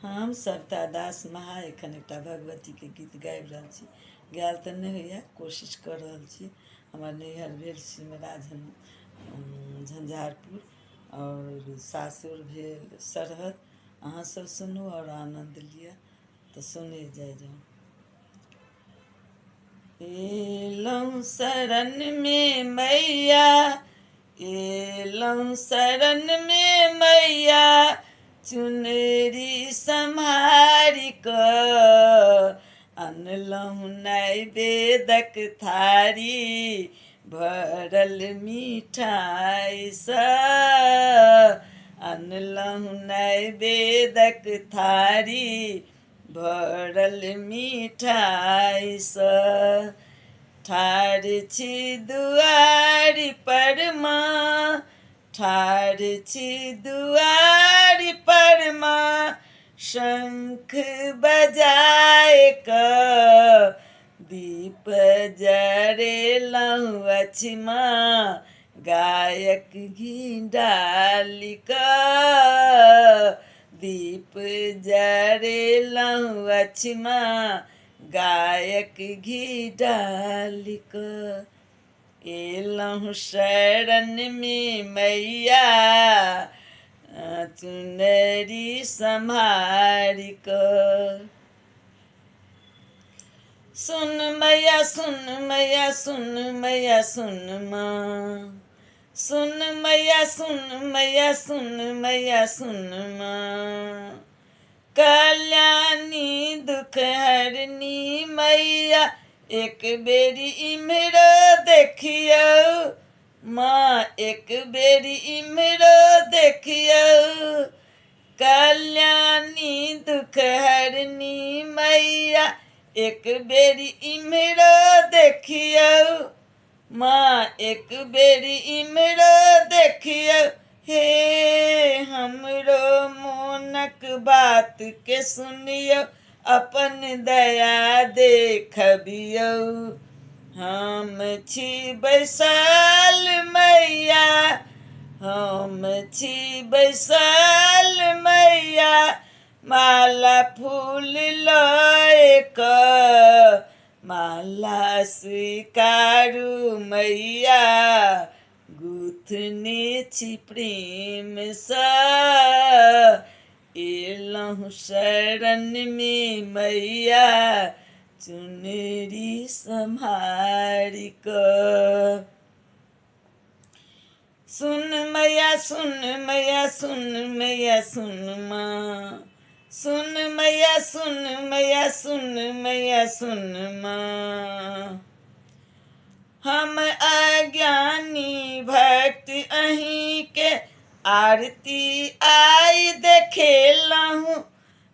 हम सरिता दास महा एखन एकटा भगवती के गीत गाबि रहल छी। गायल तऽ नहीं होइए, कोशिश कर रहल छी। हमर नैहर भेल सिमरा झंझारपुर और सासुर भेल सरहद। अहाँ सब सुनू और आनंद लिअ। तो सुने जाय जाओ। एलौं शरण में मैया, एलौं शरण में मैया, चुनरी सम्हारि कऽ अनलहुँ नैवेद्यक थारी भरल मिठाइसँ। अनलहुँ नैवेद्यक थारी भरल मिठाइसँ। ठाढ़ छी दुआरि पर माँ, ठाढ़ छी दुआरि पर माँ, शंख बजाए कऽ दीप जरेलहुँ अछि माँ, गायक घी डालि कऽ दीप जरेलहुँ अछि माँ, गायक घी डालि कऽ। एलहुँ शरण में मैया, चुनरी सम्हारि कऽ। सुन मैया सुन मैया सुन मैया सुन माँ, सुन मैया सुन मैया सुन मैया सुन माँ, कल्याणी दुख हरनी मैया, एक बेरी इम्हरो देखियौ माँ, एक बेरी इम्हरो देखियौ। कल्याणी दुख हरनी मैया, एक बेरी इम्हरो देखियौ माँ, एक बेरी इम्हरो देखियौ। हे हमरो मोनक बात के सुनियौ, अपन दया देखबियौ। हम छी बैसल मैया, हम छी बैसल मैया, माला फूल लऽ कऽ, माला स्वीकारू मैया, गुथने छी प्रेमसँ। एलहुँ शरण में मैया, चुनरी सम्हारि कऽ। सुन मैया सुन मैया सुन मैया सुन माँ, सुन मैया सुन मैया सुन मैया सुन माँ। हम अज्ञानी भक्त अहीं के आरती आई देखेलहुँ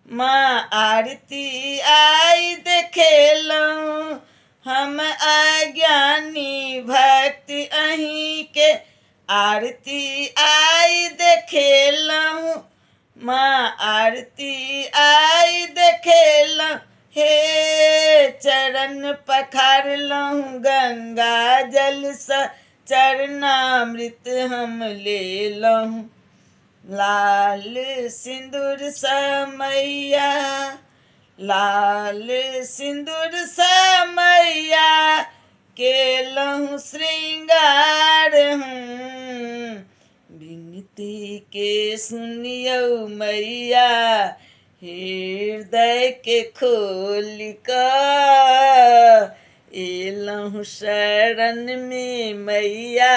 माँ, आरती आई देखेलहुँ। हम अज्ञानी भक्त अहीं के आरती आई देखेलहुँ माँ, आरती आई देखेलहुँ। हे चरण पखारलहुँ गंगा जलसँ, चरणामृत हम लेलहुँ। लाल सिंदूर सँ मैया, लाल सिंदूर सँ मैया, केलहुँ श्रृंगार हूँ। विनती के सुनियौ मैया, हृदय के खोल कऽ। एलहुँ शरण में मैया,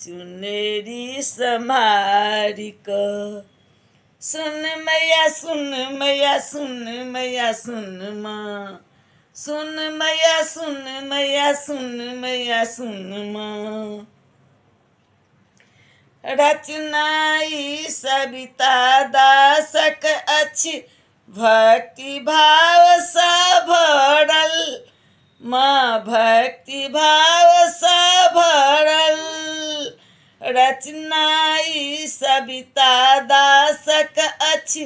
चुनरी सम्हारि कऽ। सुन मैया सुन मैया सुन मैया सुन माँ, सुन मैया सुन मैया सुन मैया सुन माँ। रचना ई सविता दासक अछि, भक्ति भाव सँ भरल माँ, भक्ति भाव सँ भरल। रचना ई सविता दासक अछि,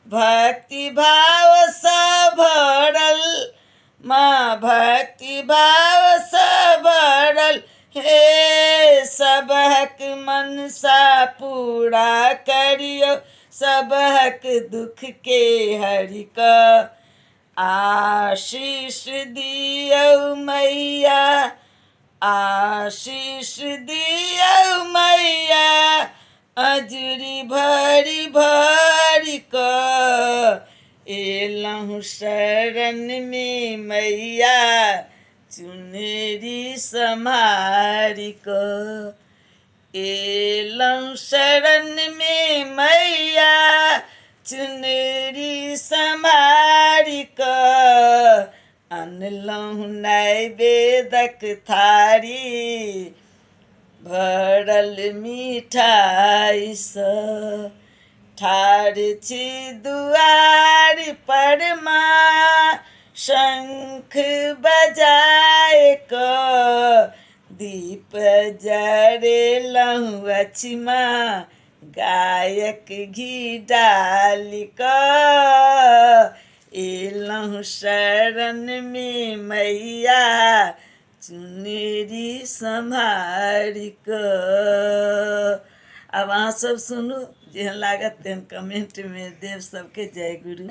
भक्ति भाव सँ भरल माँ, भक्ति भाव सँ भरल। हे सबहक मनसा पूरा करियौ, सब हक दुख के हरि का आशीष दियौ मैया, आशीष दियौ मैया, अजूरी भरी भरी क एलहु शरण में मैया, चुनरी सम्हारी क एलहु शरण में मैया, चुनरी सम्हारी क अनलहु नैवेदक थारी, भरल मिठाई स ठाढ़ छी दुआर पर माँ, शंख बजाए क दीप जरेलहु अछि माँ, गायक घी डालि क एलहु शरण में मैया, चुनरी सम्हारी क। अब अहाँ सब सुनू, जेहन लागत तेहन कमेंट में देव। सबके जय गुरु।